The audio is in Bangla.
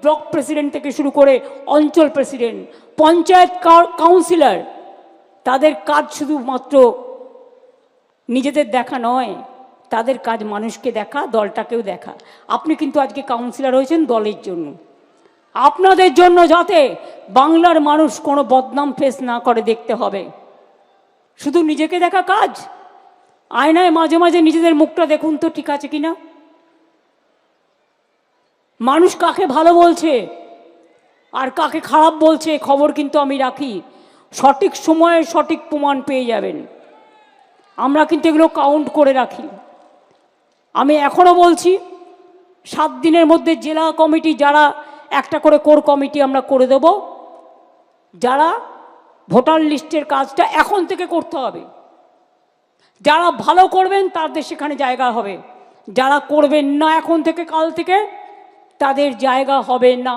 ব্লক প্রেসিডেন্ট থেকে শুরু করে অঞ্চল প্রেসিডেন্ট, পঞ্চায়েত কাউন্সিলর, তাদের কাজ শুধুমাত্র নিজেদের দেখা নয়, তাদের কাজ মানুষকে দেখা, দলটাকেও দেখা। আপনি কিন্তু আজকে কাউন্সিলর হয়েছেন দলের জন্য, আপনাদের জন্য, যাতে বাংলার মানুষ কোনো বদনাম ফেস না করে দেখতে হবে। শুধু নিজেকে দেখা কাজ, আয়নায় মাঝে মাঝে নিজেদের মুখটা দেখুন তো ঠিক আছে কিনা। মানুষ কাকে ভালো বলছে আর কাকে খারাপ বলছে খবর কিন্তু আমি রাখি, সঠিক সময়ে সঠিক প্রমাণ পেয়ে যাবেন। আমরা কিন্তু এগুলো কাউন্ট করে রাখি। আমি এখনও বলছি, 7 দিনের মধ্যে জেলা কমিটি, যারা একটা করে কোর কমিটি আমরা করে দেব, যারা ভোটার লিস্টের কাজটা এখন থেকে করতে হবে। যারা ভালো করবেন তাদের সেখানে জায়গা হবে, যারা করবেন না এখন থেকে কাল থেকে, তাদের জায়গা হবে না।